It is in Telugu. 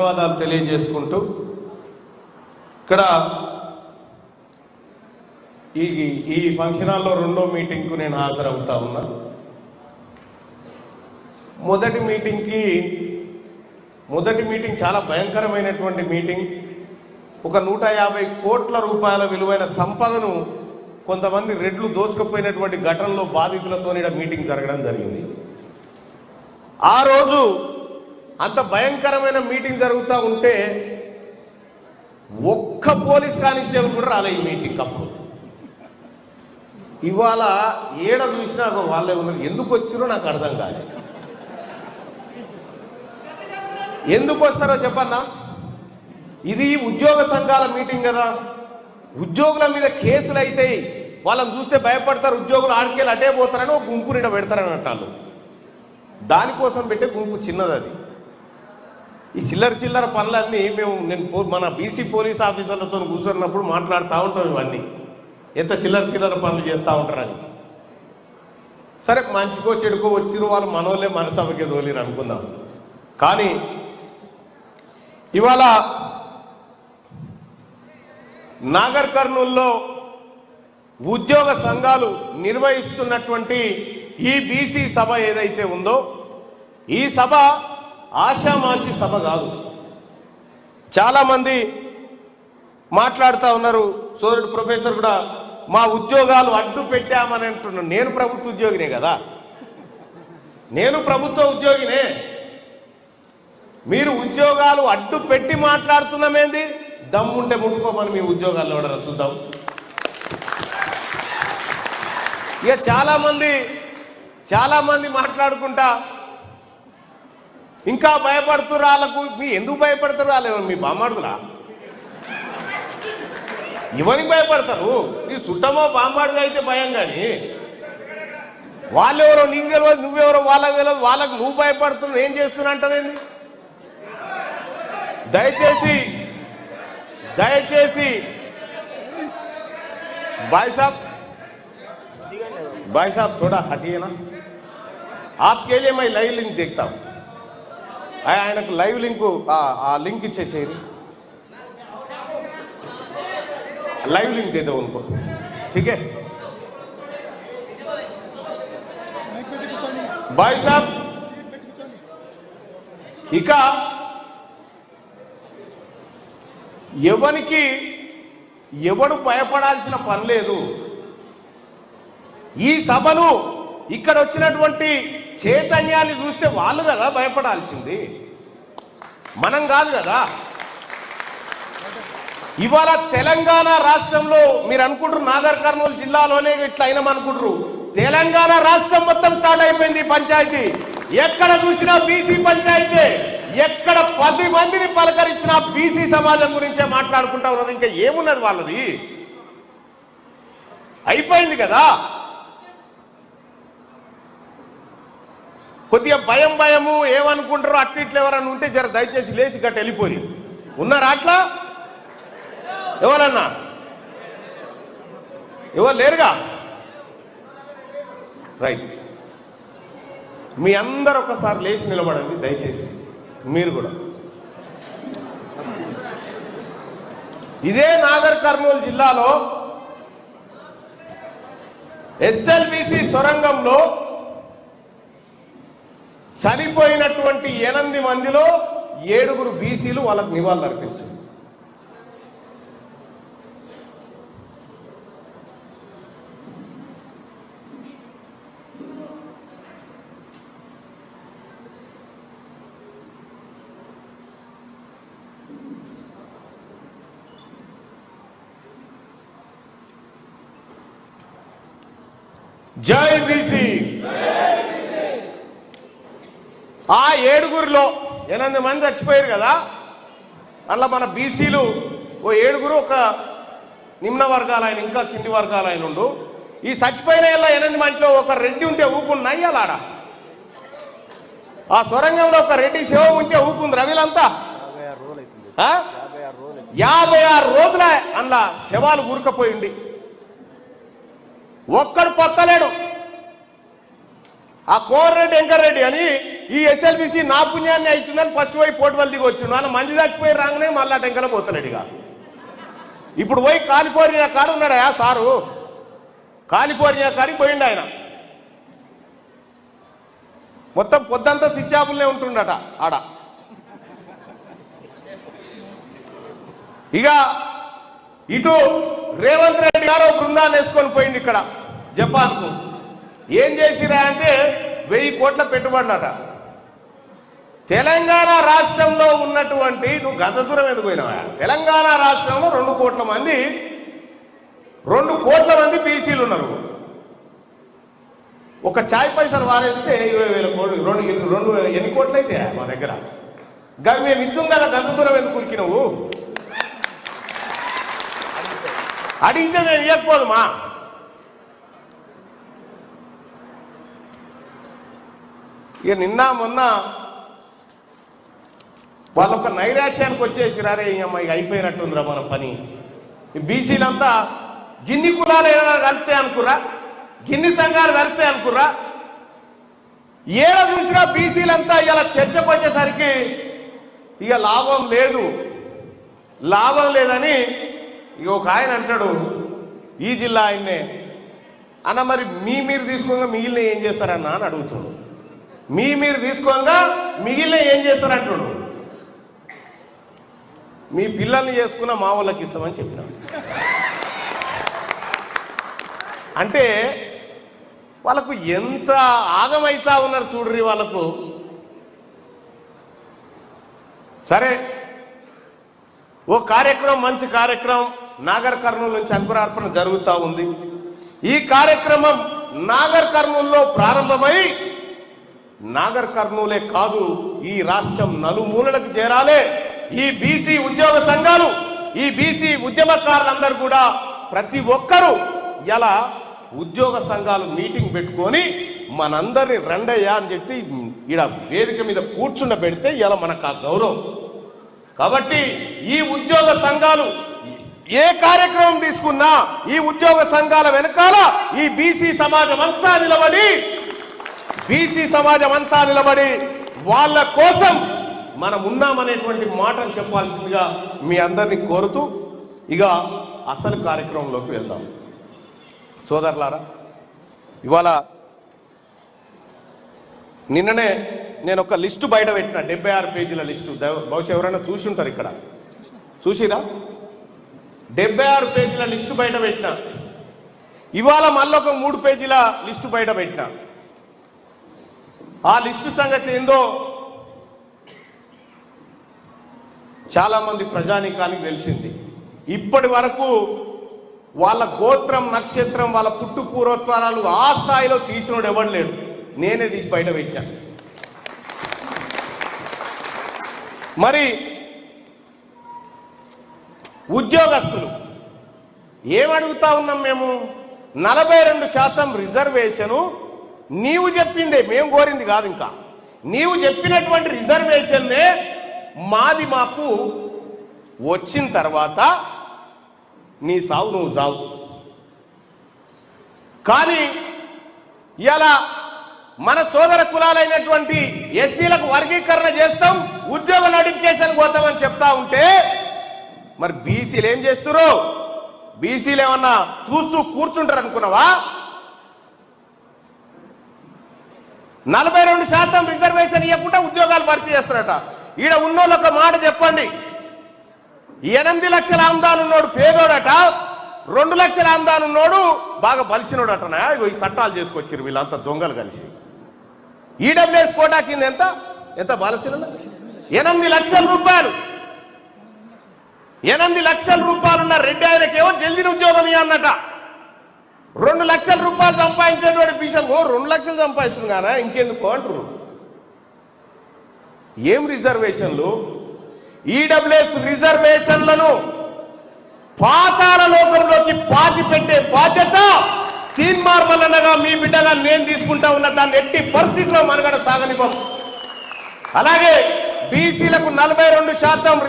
ధన్యవాదాలు తెలియజేసుకుంటూ ఇక్కడ ఈ ఫంక్షన్ హాల్లో రెండో మీటింగ్కు నేను హాజరవుతా ఉన్నా. మొదటి మీటింగ్ చాలా భయంకరమైనటువంటి మీటింగ్. ఒక 150 కోట్ల రూపాయల విలువైన సంపదను కొంతమంది రెడ్లు దోసుకుపోయినటువంటి ఘటనలో బాధితులతో మీటింగ్ జరగడం జరిగింది. ఆ రోజు అంత భయంకరమైన మీటింగ్ జరుగుతూ ఉంటే ఒక్క పోలీస్ కానిస్టేబుల్ కూడా రాలే ఈ మీటింగ్ అప్పుడు. ఇవాళ ఏడ చూసినా వాళ్ళే ఉన్నారు. ఎందుకు వచ్చిరో నాకు అర్థం కాదు. ఎందుకు వస్తారో చెప్పన్నా. ఇది ఉద్యోగ సంఘాల మీటింగ్ కదా. ఉద్యోగుల మీద కేసులు అవుతాయి, వాళ్ళని చూస్తే భయపడతారు, ఉద్యోగులు ఆడికెళ్ళి అటే పోతారని ఒక గుంపు నిండా పెడతారని అంటారు. దానికోసం పెట్టే గుంపు చిన్నది అది. ఈ చిల్లర పనులన్నీ నేను మన బీసీ పోలీస్ ఆఫీసర్లతో కూర్చున్నప్పుడు మాట్లాడుతూ ఉంటాం. ఇవన్నీ ఎంత చిల్లర పనులు చేస్తూ ఉంటారని. సరే మంచికో చెడుకో వచ్చిరు వాళ్ళు మనోళ్ళే మనసభకే తోలిరు అనుకుందాం. కానీ ఇవాళ నాగర్ కర్నూల్లో ఉద్యోగ సంఘాలు నిర్వహిస్తున్నటువంటి ఈ బీసీ సభ ఏదైతే ఉందో ఈ సభ ఆషామాషి సభ కాదు. చాలామంది మాట్లాడుతూ ఉన్నారు. సోదరుడు ప్రొఫెసర్ కూడా మా ఉద్యోగాలు అడ్డు పెట్టామని అంటున్నాను. నేను ప్రభుత్వ ఉద్యోగినే కదా, నేను ప్రభుత్వ ఉద్యోగినే. మీరు ఉద్యోగాలు అడ్డు పెట్టి మాట్లాడుతున్నామేంది? దమ్ముంటే ముట్టుకోమని మీ ఉద్యోగాల్లో కూడా చూద్దాం. ఇక చాలామంది మాట్లాడుకుంటా ఇంకా భయపడుతున్నారు. వాళ్ళకు మీ ఎందుకు భయపడతారు? వాళ్ళు మీ బామ్మాడుతురా? ఎవరికి భయపడతారు? నీ చుట్టమో బామ్మాడుగా అయితే భయం. కానీ వాళ్ళెవరో నీకు తెలియదు, నువ్వెవరో వాళ్ళకి తెలియదు. వాళ్ళకు నువ్వు భయపడుతున్నావు, ఏం చేస్తున్నా అంటావేంది? దయచేసి भाई साहब थोड़ा हटिए ना. आपके लिए मैं लाइव लिंक देखता हूँ. ఆయనకు లైవ్ లింక్ ఆ లింక్ ఇచ్చేసేది. लाइव लिंक दे दो उनको, ठीक है भाई साहब. ఇక ఎవడు భయపడాల్సిన పని లేదు. ఈ సభను ఇక్కడ వచ్చినటువంటి చైతన్యాన్ని చూస్తే వాళ్ళు కదా భయపడాల్సింది, మనం కాదు కదా. ఇవాళ తెలంగాణ రాష్ట్రంలో మీరు అనుకుంటారు నాగర్ కర్నూలు జిల్లాలోనే ఇట్లా అయినామనుకుంటారు. తెలంగాణ రాష్ట్రం మొత్తం స్టార్ట్ అయిపోయింది పంచాయతీ. ఎక్కడ చూసినా బీసీ పంచాయతీ. ఎక్కడ 10 మందిని పలకరించిన బీసీ సమాజం గురించే మాట్లాడుకుంటా ఉన్నారు. ఇంకా ఏమున్నది వాళ్ళది? అయిపోయింది కదా. కొద్దిగా భయము ఏమనుకుంటారో అట్లిట్లు ఎవరన్నా ఉంటే జర దయచేసి లేచి గట్ట వెళ్ళిపోయి ఉన్నారా? అట్లా ఎవరన్నా ఎవరు లేరుగా? రైట్. మీ అందరు ఒకసారి లేచి నిలబడండి దయచేసి. మీరు కూడా ఇదే నాగర్ కర్నూలు జిల్లాలో ఎస్ఎల్బిసి సొరంగంలో చనిపోయినటువంటి 8 మందిలో 7 బీసీలు వాళ్ళకు నివాళులు అర్పించారు. జై బీసీ. ఆ 7లో 8 మంది చచ్చిపోయారు కదా. అలా మన బీసీలు ఓ 7 ఒక నిమ్న వర్గాలు ఆయన, ఇంకా కింది వర్గాలు ఆయన ఉండు. ఈ చచ్చిపోయిన 8 మందిలో ఒక రెడ్డి ఉంటే ఊపుకున్నా ఇయ్యాలాడ. ఆ సొరంగంలో ఒక రెడ్డి శవం ఉంటే ఊపుకుంది రవిలంతా. 56 రోజుల అందులో శవాలు ఊరుకపోయింది. ఒక్కడు పొత్తలేడు. ఆ కోమరెడ్డి వెంకరెడ్డి అని ఈ ఎస్ఎల్బిసి నా పుణ్యాన్ని అవుతుందని ఫస్ట్ పోయి పోటువల్ దిగి వచ్చిండు. ఆయన మంది చచ్చిపోయి రాగానే మళ్ళా టెంకల పోతున్నాడు. ఇక ఇప్పుడు పోయి కాలిఫోర్నియా కాడ ఉన్నాడు సారు. కాలిఫోర్నియా కాడికి పోయిండు ఆయన. మొత్తం పొద్దంతా సిచ్చాపులనే ఉంటుండట ఆడ. ఇక ఇటు రేవంత్ రెడ్డి గారు బృందాన్ని వేసుకొని పోయింది ఇక్కడ జపాన్కు. ఏం చేసిరా అంటే 1000 కోట్ల పెట్టుబడినట. తెలంగాణ రాష్ట్రంలో ఉన్నటువంటి, నువ్వు గంత దూరం ఎందుకు పోయినావా? తెలంగాణ రాష్ట్రంలో 2 కోట్ల మంది బీసీలు ఉన్నారు. ఒక చాయ్ పైసలు వారేస్తే 20,000 కోట్లు, ఎన్ని కోట్లు అయితే మా దగ్గర. మేము ఇద్దాం కదా, గంత దూరం ఎందుకు ఉరికి నువ్వు? అడిగితే మేము ఇవ్వకపోదుమా? ఇక నిన్న మొన్న వాళ్ళొక నైరాశ్యానికి వచ్చేసి రారే అమ్మ ఇక అయిపోయినట్టుందిరా మన పని. బీసీలంతా గిన్ని కులాలు ఏమైనా కలిస్తే అనుకురా, గిన్ని సంఘాలు కలిస్తే అనుకురా. ఏడ చూసినా బీసీలంతా ఇలా చర్చకు వచ్చేసరికి ఇక లాభం లేదని ఇక ఒక ఆయన అంటాడు, ఈ జిల్లా ఆయన్నే అన్న, మరి మీరు తీసుకోగా మిగిలిన ఏం చేస్తారన్నా అని అడుగుతున్నాడు. మీరు తీసుకోగా మిగిలిన ఏం చేస్తారంటాడు. మీ పిల్లల్ని చేసుకున్న మా వాళ్ళకి ఇస్తామని చెప్పినాడు. అంటే వాళ్ళకు ఎంత ఆగమైతా ఉన్నారు చూడ్రి వాళ్ళకు. సరే, ఓ కార్యక్రమం, మంచి కార్యక్రమం నాగర్ కర్నూలు నుంచి అంకురార్పణ జరుగుతూ ఉంది. ఈ కార్యక్రమం నాగర్ కర్నూలులో ప్రారంభమై నాగర్ కర్నూలే కాదు, ఈ రాష్ట్రం నలుమూలలకు చేరాలి. ఈ బీసీ ఉద్యోగ సంఘాలు, ఈ బీసీ ఉద్యమకారులందరూ కూడా ప్రతి ఒక్కరూ ఇలా ఉద్యోగ సంఘాలు మీటింగ్ పెట్టుకొని మనందరినీ రండయ్యా అని చెప్పి ఈడ వేదిక మీద కూర్చుండబెడితే ఇలా మనకు ఆ గౌరవం. కాబట్టి ఈ ఉద్యోగ సంఘాలు ఏ కార్యక్రమం తీసుకున్నా ఈ ఉద్యోగ సంఘాల వెనకాల ఈ బీసీ సమాజం అంతా నిలబడి వాళ్ళ కోసం మనం ఉన్నామనేటువంటి మాటను చెప్పాల్సిందిగా మీ అందరినీ కోరుతూ ఇక అసలు కార్యక్రమంలోకి వెళ్దాం. సోదరులారా, ఇవాళ నిన్ననే నేను ఒక లిస్టు బయట పెట్టిన, 76 పేజీల లిస్టు. బహుశా ఎవరైనా చూసి ఉంటారు, ఇక్కడ చూసిరా? 76 పేజీల లిస్టు బయట పెట్టిన. ఇవాళ మళ్ళొక 3 పేజీల లిస్టు బయట పెట్టిన. ఆ లిస్టు సంగతి ఏందో చాలా మంది ప్రజానీకానికి తెలిసింది. ఇప్పటి వరకు వాళ్ళ గోత్రం, నక్షత్రం, వాళ్ళ పుట్టు పూర్వత్వాలు ఆ స్థాయిలో తీసినోడు ఎవడు లేడు. నేనే తీసి బయట పెట్టాను. మరి ఉద్యోగస్తులు ఏమడుగుతా ఉన్నాం మేము? 42% రిజర్వేషను నీవు చెప్పిందే, మేము కోరింది కాదు. ఇంకా నీవు చెప్పినటువంటి రిజర్వేషన్నే మాకు వచ్చిన తర్వాత నీ సావు నువ్వు సావు. కానీ ఇలా మన సోదర కులాలైనటువంటి ఎస్సీలకు వర్గీకరణ చేస్తాం, ఉద్యోగ నోటిఫికేషన్ పోతామని చెప్తా ఉంటే మరి బీసీలు ఏం చేస్తున్నారు? బీసీలు ఏమన్నా చూస్తూ కూర్చుంటారు అనుకున్నావా? 42% రిజర్వేషన్ ఇవ్వకుండా ఉద్యోగాలు భర్తీ చేస్తారట. ఈడ ఉన్నోళ్ళొక మాట చెప్పండి. 8 లక్షల ఆమ్దాన్ ఉన్నోడు పేదోడట, 2 లక్షల ఆమ్దాన్ ఉన్నోడు బాగా బలిసినోడటనా. ఈ చట్టాలు చేసుకొచ్చారు వీళ్ళంతా దొంగలు కలిసి. ఈడబ్ల్యూఎస్ కోటా కింద ఎంత బలసిన 8 లక్షల రూపాయలు. 8 లక్షల రూపాయలు ఉన్న రెడ్డి ఆయనకేమో జల్దీ ఉద్యోగం ఇవ్వన్నట. 2 లక్షల రూపాయలు సంపాదించేటువంటి బీసీ 2 లక్షలు సంపాదిస్తున్నారా ఇంకెందుకు అంటారు. ఏం రిజర్వేషన్లు? ఈడబ్ల్యూఎస్ రిజర్వేషన్లను పాతాళ లోకంలోకి పాతి పెట్టే బాధ్యత తీన్మార్మలనగా మీ బిడ్డగా నేను తీసుకుంటా ఉన్న. దాన్ని ఎట్టి పరిస్థితిలో మనగడ సాగనివ్వం. అలాగే బీసీలకు 42%